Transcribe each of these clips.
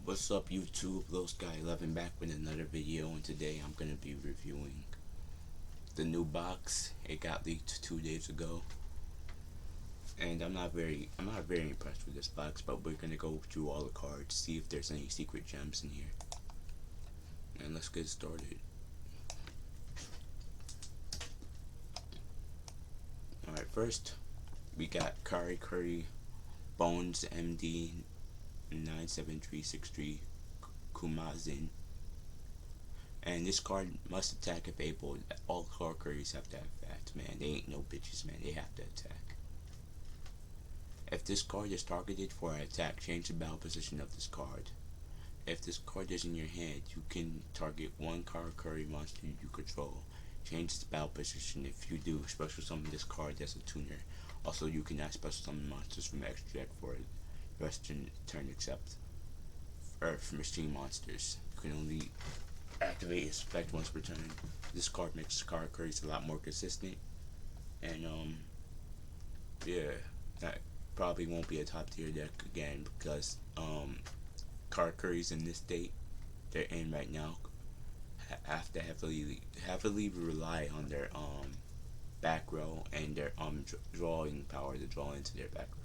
What's up YouTube, Little Sky 11 back with another video, and today I'm going to be reviewing the new box. It got leaked 2 days ago, and I'm not very impressed with this box, but we're going to go through all the cards, see if there's any secret gems in here, and let's get started. Alright, first we got Kari Curry Bones MD 97363 Kumazin. And this card must attack if able. All card curries have to have facts, man. They ain't no bitches, man. They have to attack. If this card is targeted for an attack, change the battle position of this card. If this card is in your hand, you can target one card curry monster you control. Change the battle position. If you do, special summon this card as a tuner. Also, you cannot special summon monsters from the extra deck for the rest of the turn except Earth Machine monsters. You can only activate its effect once per turn. This card makes card curries a lot more consistent, and yeah, that probably won't be a top tier deck again because card curries in this state they're in right now have to heavily rely on their back row and their drawing power to draw into their back row.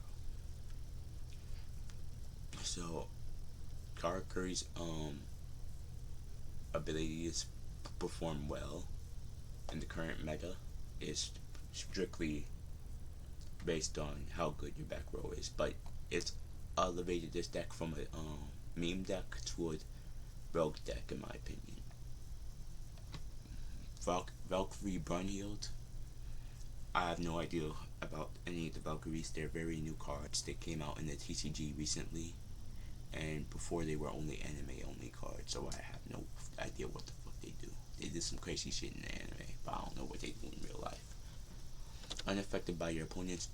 So card curries abilities perform well in the current meta is strictly based on how good your back row is, but it's elevated this deck from a meme deck to a rogue deck in my opinion. Valkyrie Brunhild, I have no idea about any of the Valkyries. They're very new cards. They came out in the TCG recently, and before they were only anime only cards, so I have no idea what the fuck they do. They did some crazy shit in the anime, but I don't know what they do in real life. Unaffected by your opponent's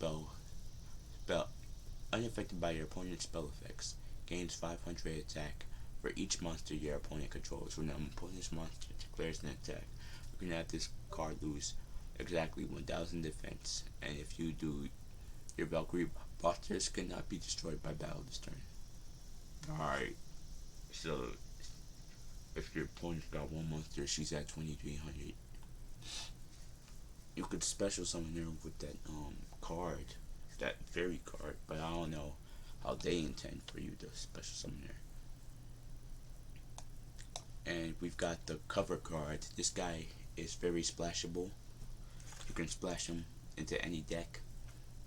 unaffected by your opponent's spell effects. Gains 500 attack for each monster your opponent controls. When an opponent's monster declares an attack, you can have this card lose exactly 1000 defense, and if you do, your Valkyrie monsters cannot be destroyed by battle this turn. Alright, so if your opponent's got one monster, she's at 2300. You could special summon her with that card, that fairy card, but I don't know how they intend for you to special summon her. And we've got the cover card. This guy is very splashable. You can splash him into any deck,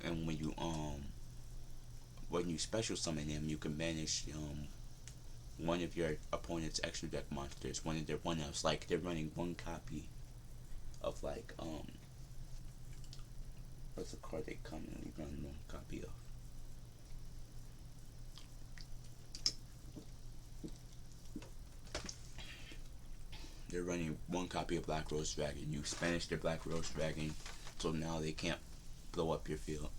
and when you special summon him, you can banish one of your opponent's extra deck monsters, one of their one-ups. Like they're running one copy of what's the card they commonly run one copy of? They're running one copy of Black Rose Dragon. You Spanish their Black Rose Dragon, so now they can't blow up your field.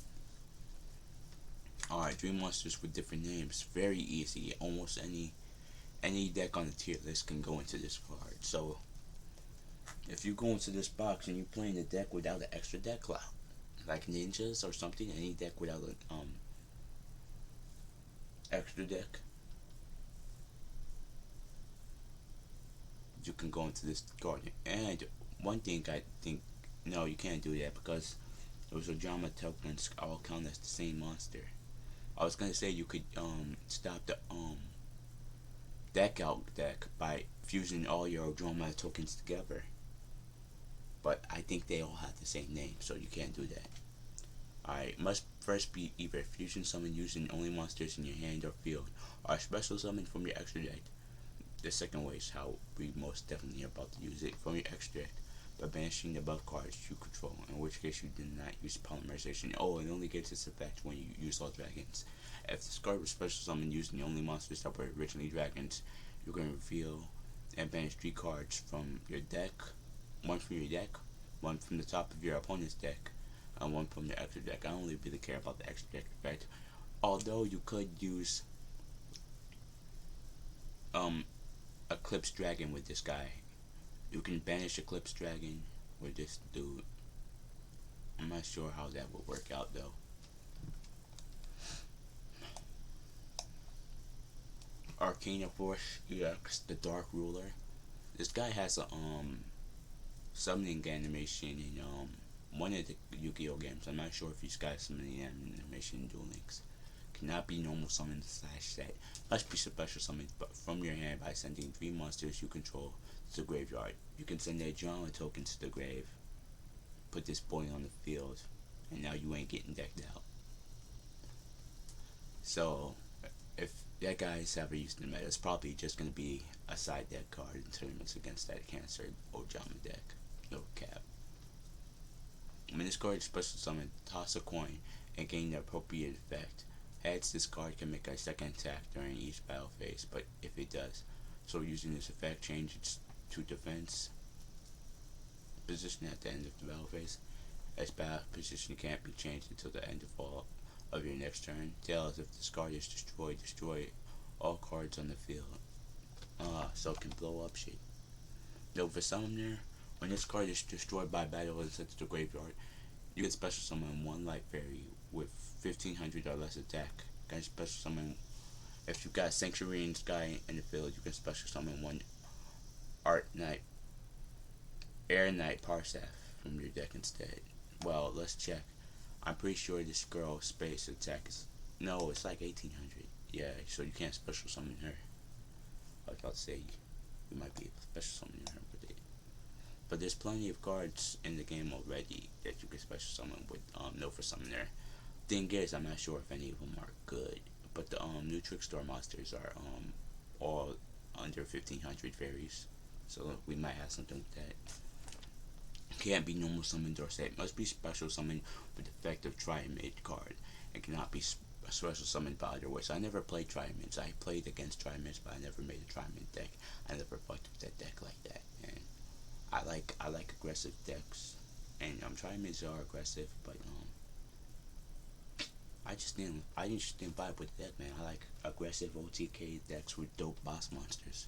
Alright, Dream Monsters with different names. Very easy. Almost any deck on the tier list can go into this card. So if you go into this box and you're playing a deck without an extra deck, like ninjas or something, any deck without an extra deck, you can go into this card. And one thing I think, no, you can't do that because those are drama tokens all count as the same monster. I was gonna say you could stop the deck out deck by fusing all your drama tokens together, but I think they all have the same name, so you can't do that. Alright, must first be either fusion summon using only monsters in your hand or field, or special summon from your extra deck. The second way is how we most definitely are about to use it, from your extra deck by banishing the above cards you control, in which case you did not use polymerization. Oh, it only gets its effect when you use all dragons. If this card was special summoned using the only monsters that were originally dragons, you can reveal and banish 3 cards from your deck, one from your deck, one from the top of your opponent's deck, and one from your extra deck. I don't really care about the extra deck effect, although you could use Eclipse Dragon with this guy. You can banish Eclipse Dragon with this dude. I'm not sure how that would work out though. Arcana Force EX, the Dark Ruler. This guy has a summoning animation in one of the Yu-Gi-Oh games. I'm not sure if he's got summoning animation in Duel Links. Cannot be normal summon slash set. Must be special summoned from your hand by sending 3 monsters you control to the graveyard. You can send a drama token to the grave. Put this boy on the field, and now you ain't getting decked out. So, if that guy's ever used in the meta, it's probably just going to be a side deck card in tournaments against that Cancer or Drama deck. No cap. When this card is special summoned, toss a coin and gain the appropriate effect. Heads, this card can make a second attack during each battle phase, but if it does, so using this effect, change it to defense position at the end of the battle phase. Its battle position can't be changed until the end of all of your next turn. Tails, if this card is destroyed, destroy all cards on the field. So it can blow up shit. No, for Summoner, when this card is destroyed by battle and sent to the graveyard, you can special summon one Light Fairy with 1500 or less attack. You can special summon, if you got Sanctuary in Sky in the field, you can special summon one Art Knight, Air Knight Parsef from your deck instead. Well, let's check. I'm pretty sure this girl's space attack is, no, it's like 1800. Yeah, so you can't special summon her. I was about to say you might be able to special summon her with it. But there's plenty of cards in the game already that you can special summon with no for summoner. Thing is, I'm not sure if any of them are good. But the new Trickstar monsters are all under 1500 fairies. So we might have something with that. Can't be normal summoned or set. Must be special summoned with effective Tri-Mid card. And cannot be special summoned by other ways. I never played Tri-Mids. I played against Tri-Mids, but I never made a Tri-Mid deck. I never fucked with that deck like that. And I like aggressive decks. And Tri-Mids are aggressive, but I just didn't vibe with that, man. I like aggressive OTK decks with dope boss monsters.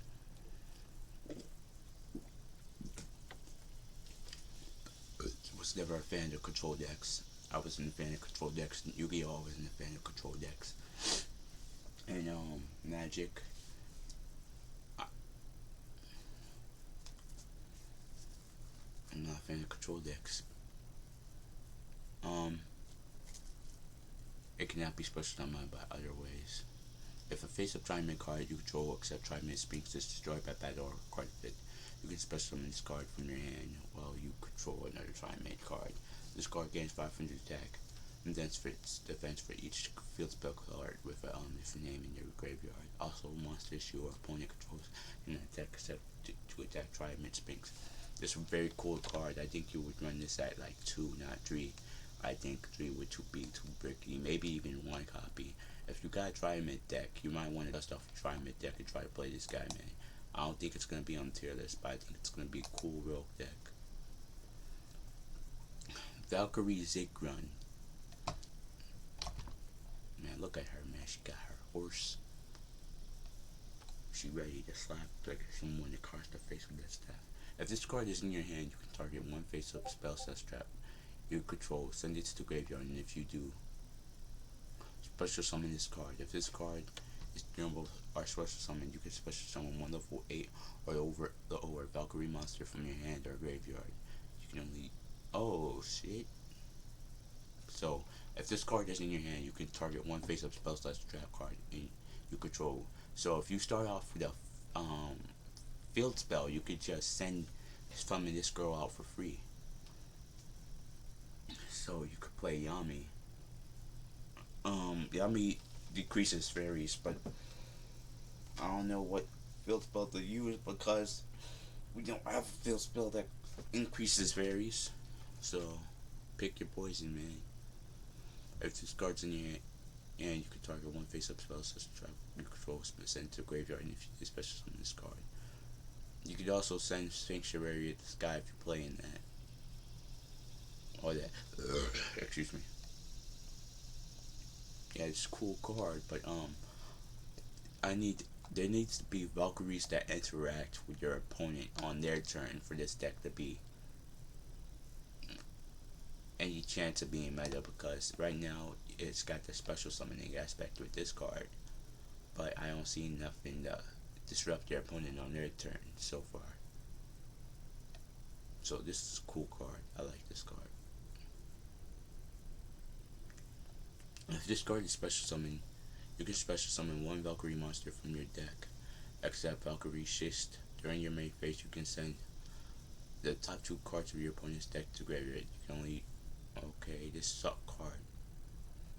Was never a fan of control decks. I wasn't a fan of control decks. Yu-Gi-Oh! Wasn't a fan of control decks. And Magic. I, I'm not a fan of control decks. It cannot be special summoned by other ways. If a face-up Tri-Mid card you control except Tri-Mid speaks is destroyed by battle or card fit, you can special summon this card from your hand while you control another Tri-Mid card. This card gains 500 attack and then fits defense for each field spell card with a different name in your graveyard. Also, monsters your opponent controls can attack except to attack Tri-Mid Sphinx. This is a very cool card. I think you would run this at like 2, not 3. I think 3 would be too bricky, maybe even 1 copy. If you got a Tri-Mid deck, you might want to dust off your Tri-Mid deck and try to play this guy, man. I don't think it's going to be on the tier list, but I think it's going to be a cool rogue deck. Valkyrie Zigrun. Man, look at her, man. She got her horse. She ready to slap like someone across the face with that staff. If this card is in your hand, you can target one face-up spell set trap you control. Send it to the graveyard, and if you do, special summon this card. If this card is durable or special summon, you can special summon one level 8 or over Valkyrie monster from your hand or graveyard. You can only, oh shit. So if this card is in your hand, you can target one face-up spell slash trap card and you control. So if you start off with a field spell, you could just summon this girl out for free. So you could play Yami. Yami decreases fairies, but I don't know what field spell to use because we don't have a field spell that increases fairies. So pick your poison, man. If this card's in your hand, you can target one face-up spell such as trap you control, send to the graveyard, and if you special summon this card. You could also send Sanctuary at the sky if you're playing that. Or that. Excuse me. Yeah, it's a cool card, but there needs to be Valkyries that interact with your opponent on their turn for this deck to be any chance of being meta, because right now it's got the special summoning aspect with this card. but I don't see nothing to disrupt their opponent on their turn so far. So this is a cool card. I like this card. If this card is special summon, you can special summon one Valkyrie monster from your deck. Except Valkyrie Schist. During your main phase, you can send the top two cards of your opponent's deck to graveyard. You can only... Okay, this suck card.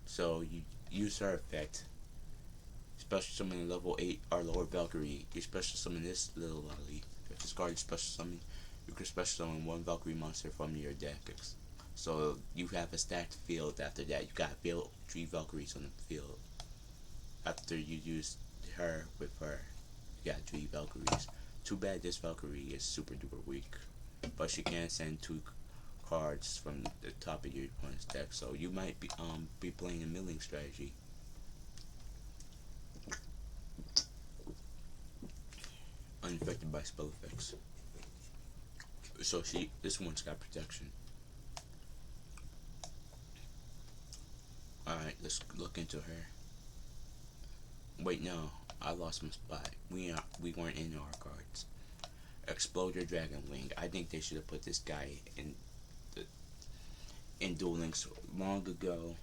So you use her effect. Special summon level 8 or lower Valkyrie. You special summon this little lolly. If this card is special summon, you can special summon one Valkyrie monster from your deck. So you have a stacked field after that. You got 3 Valkyries on the field. After you use her with her, you got 3 Valkyries. Too bad this Valkyrie is super duper weak. But she can send 2 cards from the top of your opponent's deck. So you might be playing a milling strategy. Unaffected by spell effects. So this one's got protection. Alright, let's look into her. Wait, no, I lost my spot. We weren't in our cards. Exploder Dragon Wing. I think they should have put this guy in Duel Links long ago.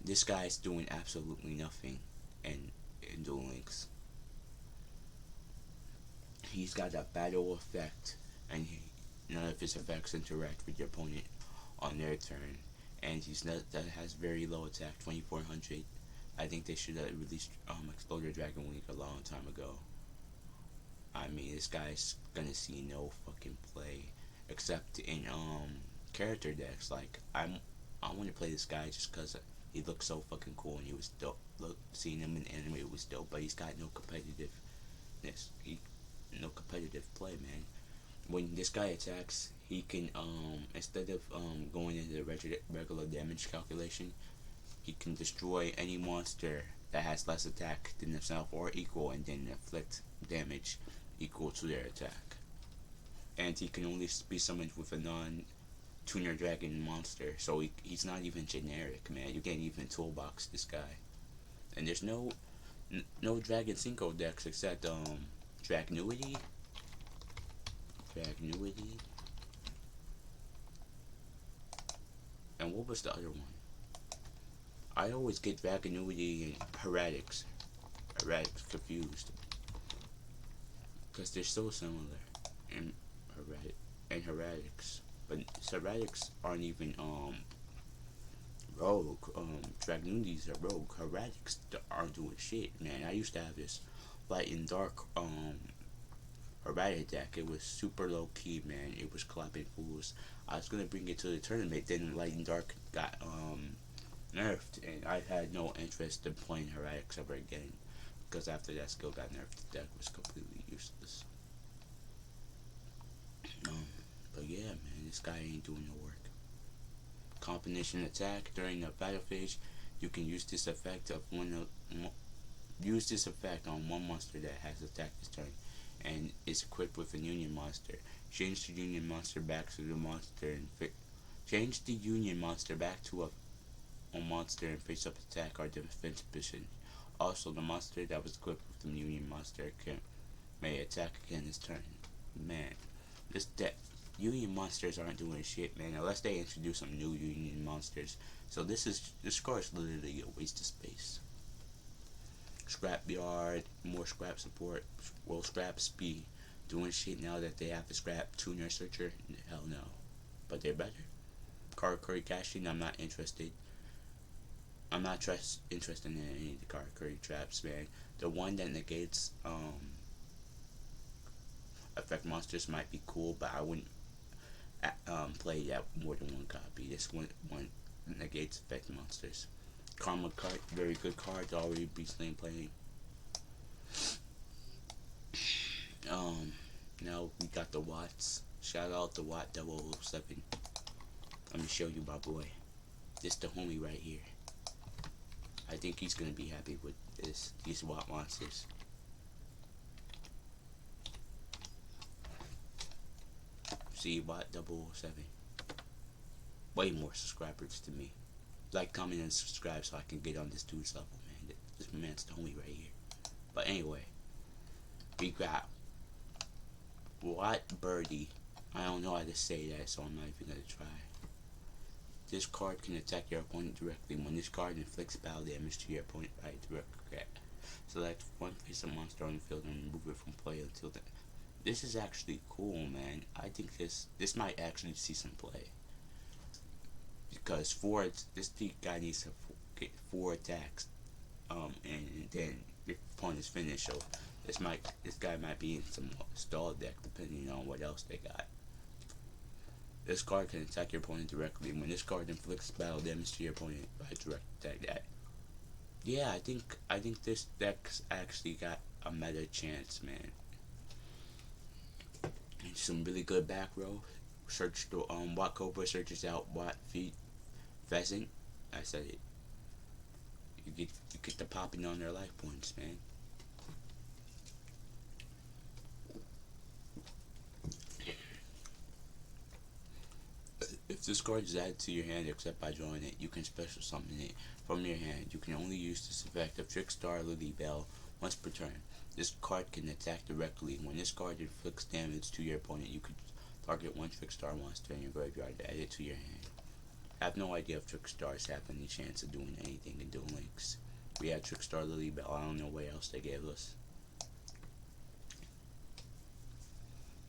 This guy's doing absolutely nothing in Duel Links. He's got a battle effect, and none of his effects interact with your opponent on their turn. And that has very low attack, 2400. I think they should have released Exploder Dragon Wing a long time ago. I mean, this guy's gonna see no fucking play except in character decks. Like I want to play this guy just cause he looks so fucking cool and he was dope. Seeing him in anime was dope, but he's got no competitiveness. No competitive play, man. When this guy attacks, he can instead of going into the regular damage calculation, he can destroy any monster that has less attack than himself or equal, and then inflict damage equal to their attack. And he can only be summoned with a non-tuner dragon monster, so he's not even generic, man. You can't even toolbox this guy. And there's no Dragon Synchro decks except Dragnuity. And what was the other one? I always get Dragnuity and Heretics confused. Because they're so similar in Heretics. But Heretics aren't even rogue. Dragnuti's are rogue. Heretics aren't doing shit, man. I used to have this light and dark Heretic deck. It was super low key, man. It was clapping fools. I was gonna bring it to the tournament, then light and dark got nerfed, and I had no interest in playing Heretics ever again. Because after that skill got nerfed, the deck was completely useless. But yeah, man, this guy ain't doing no work. Combination attack during the battle phase. You can use this effect on one monster that has attacked this turn, and is equipped with a Union monster. Change the Union monster back to the monster and change the Union monster back to a monster in face-up attack or defense position. Also, the monster that was equipped with the Union monster may attack again this turn. Man, this deck, Union monsters aren't doing shit, man, unless they introduce some new Union monsters. So this card is literally a waste of space. Scrapyard, more scrap support. Will scraps be doing shit now that they have a scrap tuner searcher? Hell no. But they're better. Karakuri caching, I'm not interested. I'm not interested in any of the Karakuri traps, man. The one that negates effect monsters might be cool, but I wouldn't play that more than one copy. This one negates effect monsters. Karma card, very good card, already recently playing. Now we got the Watts. Shout out to Watt 007. Let me show you my boy. This the homie right here. I think he's gonna be happy with these Watt monsters. See, Watt 007. Way more subscribers to me. Like, comment, and subscribe so I can get on this dude's level, man. This man's the homie right here. But anyway, we got What Birdie. I don't know how to say that, so I'm not even gonna try. This card can attack your opponent directly. When this card inflicts battle damage to your opponent by direct attack, select one face of monster on the field and remove it from play until then. This is actually cool, man. I think this might actually see some play because this guy needs to get 4 attacks, and then your opponent's finished. So this guy might be in some stall deck depending on what else they got. This card can attack your opponent directly. When this card inflicts battle damage to your opponent by direct attack, yeah, I think this deck's actually got a meta chance, man. And some really good back row. Search the Watt Cobra searches out Watt Feet Pheasant. I said it. You get the popping on their life points, man. If this card is added to your hand except by drawing it, you can special summon it from your hand. You can only use this effect of Trickstar Lily Bell once per turn. This card can attack directly. When this card inflicts damage to your opponent, you can target one Trickstar monster in your graveyard to add it to your hand. I have no idea if Trickstars have any chance of doing anything in Duel Links. We had Trickstar Lily Bell. I don't know what else they gave us.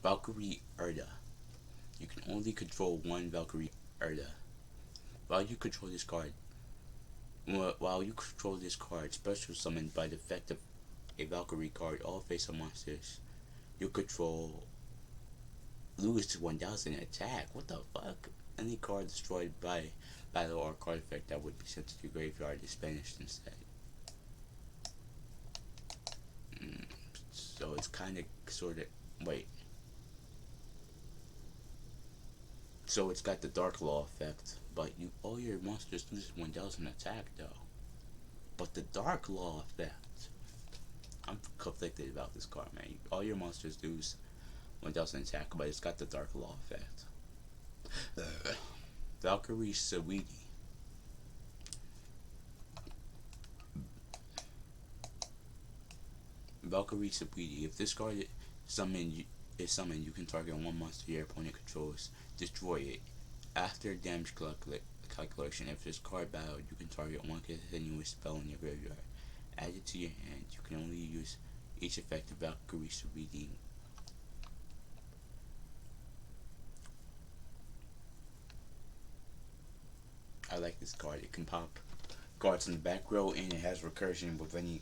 Valkyrie Erda. You can only control one Valkyrie Erda. While you control this card, special summoned by the effect of a Valkyrie card, all face-up monsters you control lose to 1,000 attack. What the fuck? Any card destroyed by battle or card effect that would be sent to your graveyard is banished instead. So it's kind of, sort of, wait. So it's got the Dark Law effect, but all your monsters lose 1,000 attack though. But the Dark Law effect, I'm conflicted about this card, man. All your monsters lose 1,000 attack, but it's got the Dark Law effect. Valkyrie Sweetie. Valkyrie Sweetie. If this card is summoned, you can target one monster your opponent controls. Destroy it. After damage calculation, if this card battled, you can target one continuous spell in your graveyard. Add it to your hand. You can only use each effect of Valkyrie Sweetie. I like this card. It can pop cards in the back row, and it has recursion with any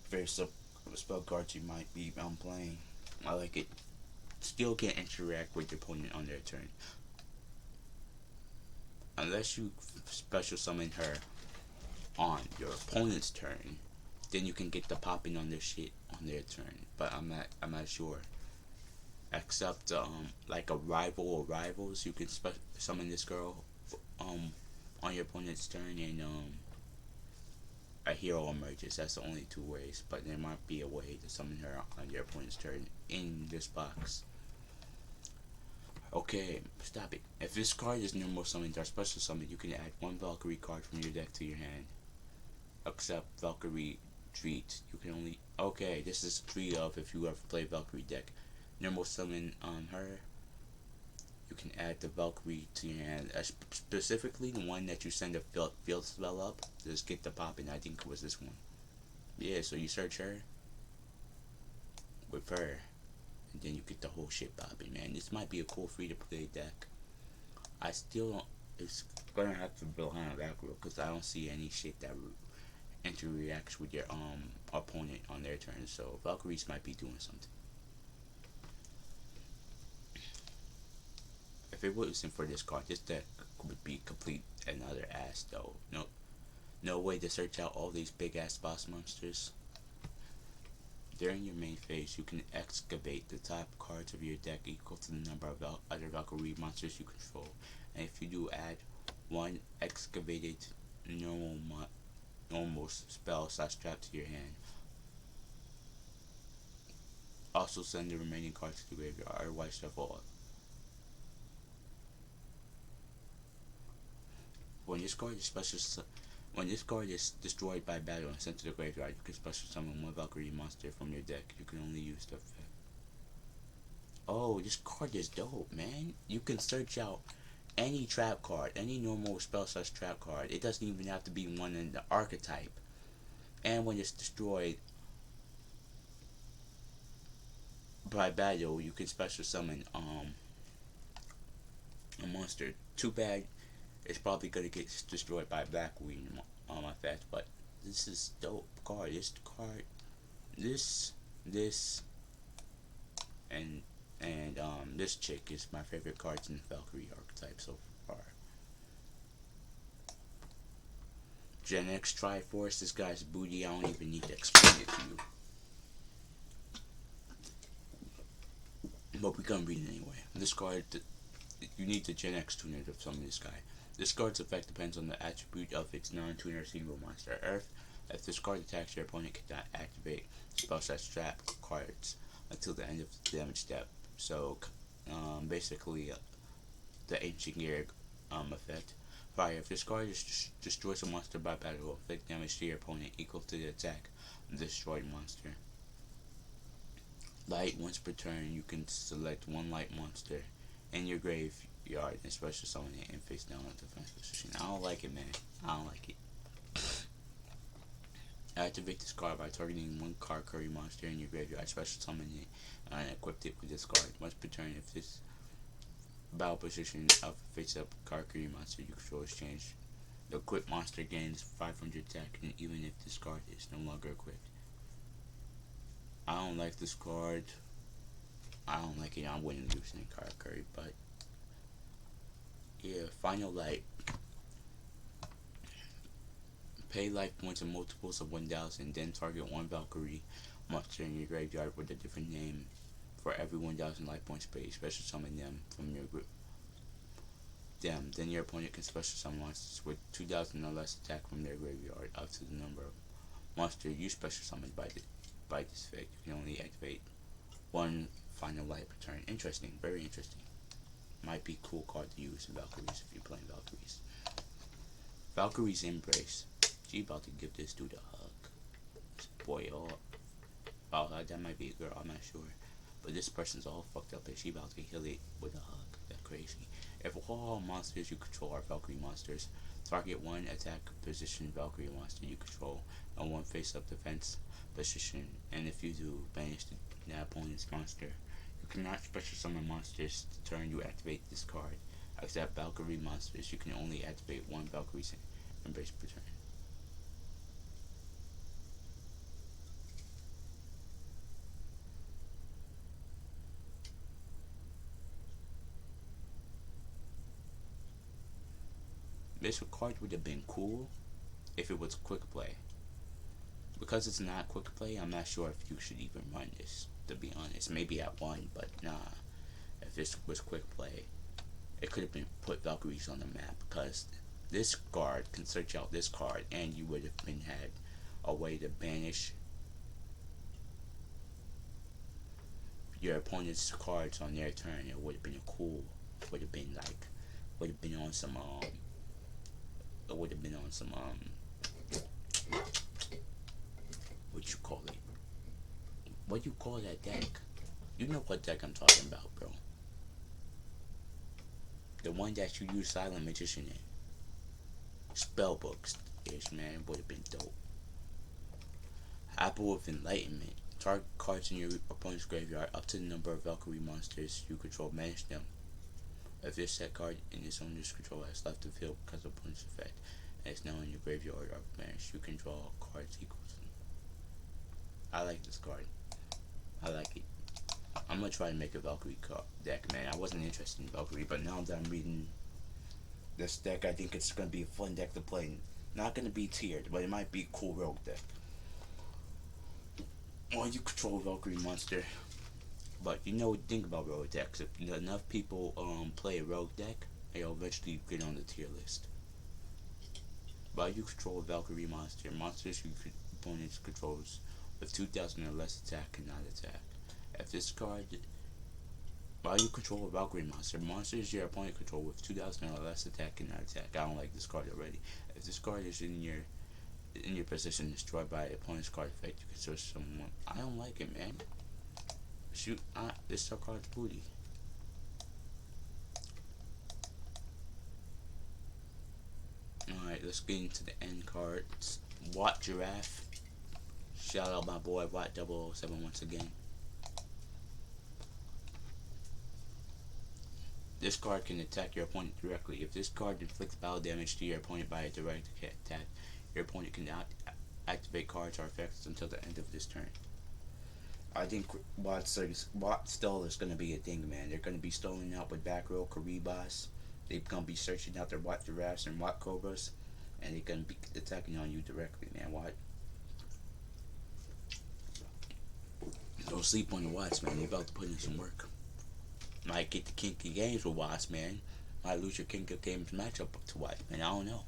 various spell cards you might be playing. I like it. Still can't interact with your opponent on their turn. Unless you special summon her on your opponent's turn, then you can get the popping on their shit on their turn. But I'm not sure. Except like a rival or rivals, you can summon this girl on your opponent's turn, and a hero emerges. That's the only 2 ways, but there might be a way to summon her on your opponent's turn in this box. Okay, stop it. If this card is normal summoned or special summoned, you can add one Valkyrie card from your deck to your hand. Except Valkyrie Treat. You can only... Okay, this is Treat of if you ever play Valkyrie deck. Normal summon on her. You can add the Valkyrie to your hand. Specifically, the one that you send a field spell up. Just get the pop, and I think it was this one. Yeah, so you search her with her, and then you get the whole shit popping, man. This might be a cool free-to-play deck. I still don't... It's gonna have to build on that real, because I don't see any shit that interacts with your opponent on their turn. So Valkyries might be doing something. If it wasn't for this card, this deck would be complete another ass though. No way to search out all these big ass boss monsters. During your main phase, you can excavate the top cards of your deck equal to the number of other Valkyrie monsters you control. And if you do, add one excavated normal spell / trap to your hand. Also send the remaining cards to the graveyard, otherwise shuffle. When this card is When this card is destroyed by battle and sent to the graveyard, you can special summon one Valkyrie monster from your deck. You can only use the effect. Oh, this card is dope, man. You can search out any trap card, any normal spell slash trap card. It doesn't even have to be one in the archetype. And when it's destroyed by battle, you can special summon a monster. Too bad it's probably gonna get destroyed by Black Queen effect, but this is dope card. This card, this, this, and this chick is my favorite cards in the Valkyrie archetype so far. Gen X Triforce, this guy's booty. I don't even need to explain it to you, but we're gonna read it anyway. This card, you need the Gen X tuner to summon this guy. This card's effect depends on the attribute of its non-tuner single monster. Earth. If this card attacks, your opponent cannot activate spell slash trap cards until the end of the damage step. So, basically, the Ancient Gear effect. Fire. If this card destroys a monster by battle, inflict damage to your opponent equal to the attack of the destroyed monster. Light. Once per turn, you can select one light monster in your graveyard and special summon it and face down on defense position. I don't like it, man. I don't like it. Activate this card by targeting one Valkyrie monster in your graveyard, special summon it, and equip it with this card. Once per turn, if this battle position of face-up Valkyrie monster you control is changed, the equipped monster gains 500 attack, and even if this card is no longer equipped. I don't like this card. I don't like it. I wouldn't use any Valkyrie, but yeah, Final Light. Pay life points in multiples of 1,000, then target one Valkyrie monster in your graveyard with a different name for every 1,000 life points paid. Special summon them from your group. Then your opponent can special summon monsters with 2,000 or less attack from their graveyard up to the number of monsters you special summoned by this effect. You can only activate one Final Light per turn. Interesting, very interesting. Might be a cool card to use in Valkyries if you're playing Valkyries. Valkyrie's Embrace. She about to give this dude a hug. This boy, that might be a girl, I'm not sure. But this person's all fucked up and she about to kill it with a hug. That's crazy. If all monsters you control are Valkyrie monsters, target one attack position Valkyrie monster you control and one face-up defense position. And if you do, banish the opponent's monster. You cannot special summon monsters the turn you activate this card. Except Valkyrie monsters, you can only activate one Valkyrie's Embrace per turn. This card would have been cool if it was quick play. Because it's not quick play, I'm not sure if you should even run this, to be honest. Maybe at one, but nah. If this was quick play, it could have been put Valkyries on the map, because this guard can search out this card and you would have had a way to banish your opponent's cards on their turn. It would have been would have been on some what you call it? What you call that deck? You know what deck I'm talking about, bro. The one that you use Silent Magician in. Spellbooks ish, man, would have been dope. Apple of Enlightenment. Target cards in your opponent's graveyard up to the number of Valkyrie monsters you control. Manage them. If this set card in its owner's control has left the field because of opponent's effect and is now in your graveyard or banished, you can draw cards equal to them. I like this card. I like it. I'm gonna try to make a Valkyrie deck, man. I wasn't interested in Valkyrie, but now that I'm reading this deck, I think it's gonna be a fun deck to play. Not gonna be tiered, but it might be a cool rogue deck. Or you control a Valkyrie monster. But you know, think about rogue decks. If enough people play a rogue deck, they'll eventually get on the tier list. But you control a Valkyrie monster. Monsters your opponents controls with 2,000 or less attack cannot attack. If this card While you control a Valkyrie monster, monsters your opponent control with 2,000 or less attack cannot attack. I don't like this card already. If this card is in your position destroyed by opponent's card effect, you can switch someone. I don't like it, man. Shoot, this card's booty. Alright, let's get into the end cards. Watt Giraffe. Shout out my boy Watt 007 once again. This card can attack your opponent directly. If this card inflicts battle damage to your opponent by a direct attack, your opponent cannot activate cards or effects until the end of this turn. I think Watt Stall is going to be a thing, man. They're going to be stalling out with back row Karibas. They're going to be searching out their Watt Giraffes and Watt Cobras, and they're going to be attacking on you directly, man. Watt. Don't sleep on the Watts, man. They're about to put in some work. Might get the kinky games with Watts, man. Might lose your kinky games matchup to Watts, man. I don't know.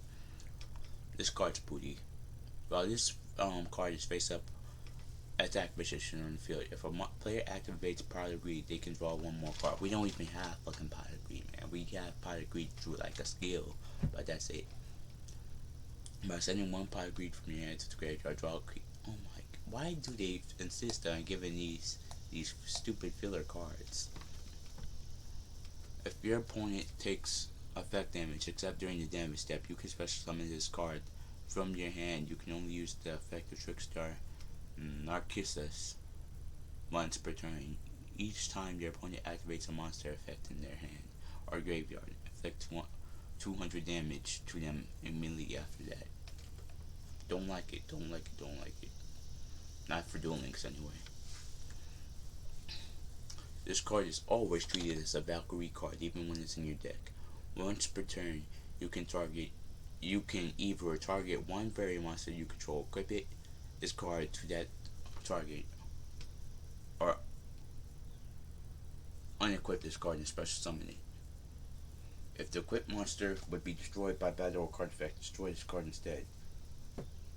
This card's booty. Well, this card is face up attack position on the field. If a player activates Pot of Greed, they can draw one more card. We don't even have fucking Pot of Greed, man. We have Pot of Greed through like a skill, but that's it. By sending one Pot of Greed from your hand to the graveyard, draw a creep. Oh my! Why do they insist on giving these stupid filler cards? If your opponent takes effect damage, except during the damage step, you can special summon this card from your hand. You can only use the effect of Trickstar Narcissus once per turn. Each time your opponent activates a monster effect in their hand or graveyard, inflict 200 damage to them immediately after that. Don't like it, don't like it, don't like it. Not for Duel Links anyway. This card is always treated as a Valkyrie card, even when it's in your deck. Once per turn, you can either target one fairy monster you control, equip this card to that target, or unequip this card and special summon it. If the equipped monster would be destroyed by battle or card effect, destroy this card instead.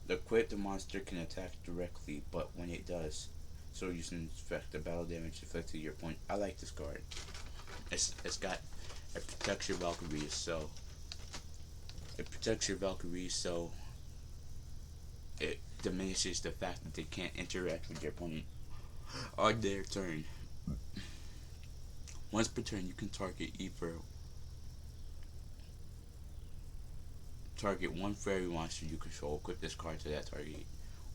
The equipped monster can attack directly, but when it does so, using its effect, the battle damage inflicted to your opponent. I like this card. It protects your Valkyries, so it diminishes the fact that they can't interact with your opponent on their turn. Once per turn, you can target one fairy monster you control, equip this card to that target,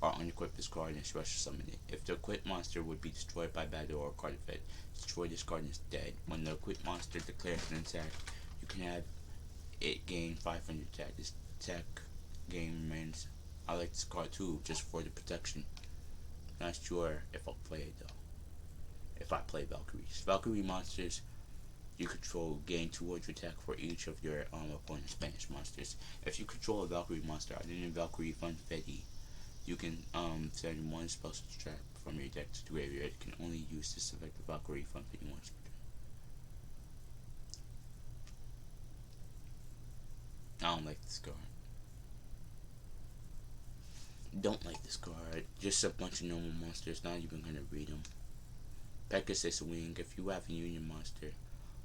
or unequip this card and special summon it. If the equipped monster would be destroyed by battle or card effect, destroy this card instead. When the equipped monster declares an attack, you can have it gain 500 attack. This attack game remains. I like this card too, just for the protection. Not sure if I'll play it though. If I play Valkyries. Valkyrie monsters you control gain 200 attack for each of your opponent's banished monsters. If you control a Valkyrie monster other than Valkyrie Funfetti, you can send one special trap from your deck to the graveyard. You can only use this effect of Valkyrie Funfetti once per turn. I don't like this card. Don't like this card. Just a bunch of normal monsters, not even gonna read them. Pegasus Wing, if you have a Union monster.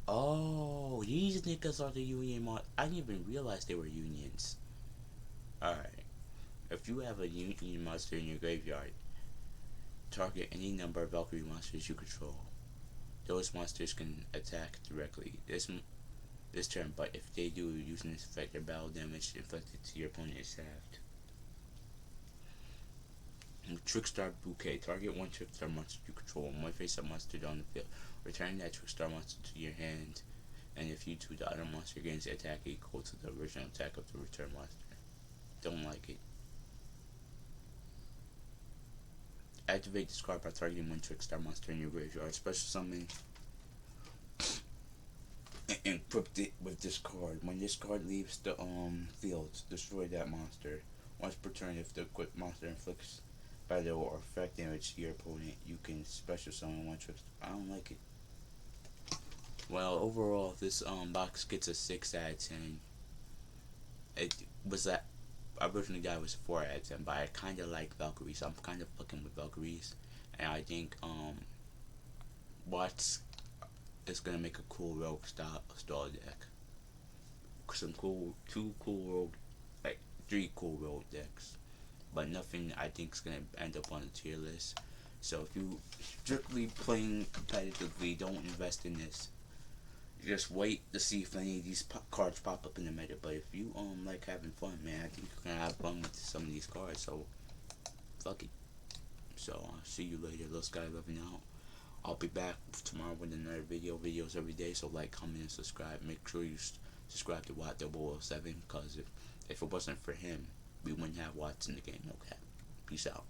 Oh, these niggas are the Union monsters. I didn't even realize they were Unions. Alright. If you have a Union monster in your graveyard, target any number of Valkyrie monsters you control. Those monsters can attack directly this turn, but if they do, using this effect, their battle damage inflicted to your opponent is halved. Trickstar Bouquet. Target one Trickstar monster you control and one face-up monster on the field. Return that Trickstar monster to your hand, and if you do, the other monster gains attack equal to the original attack of the return monster. Don't like it. Activate this card by targeting one Trickstar monster in your graveyard. Special summon and equip it with this card. When this card leaves the field, destroy that monster. Once per turn, if the equipped monster inflicts battle or effect damage to your opponent, you can special summon one Trickstar. I don't like it. Well, overall, this box gets a 6 out of 10. It was that I originally got it was 4 out of 10, but I kind of like Valkyries. So I'm kind of fucking with Valkyries, and I think Watts it's gonna make a cool rogue style deck. Some cool, two cool rogue, like three cool rogue decks, but nothing I think is gonna end up on the tier list. So if you strictly playing competitively, don't invest in this. Just wait to see if any of these cards pop up in the meta. But if you like having fun, man, I think you're gonna have fun with some of these cards. So fuck it. So I'll see you later. Little Sky loving out. I'll be back tomorrow with another video. Videos every day. So like, comment, and subscribe. Make sure you subscribe to Watt 007, because if it wasn't for him, we wouldn't have Watts in the game. Okay. Peace out.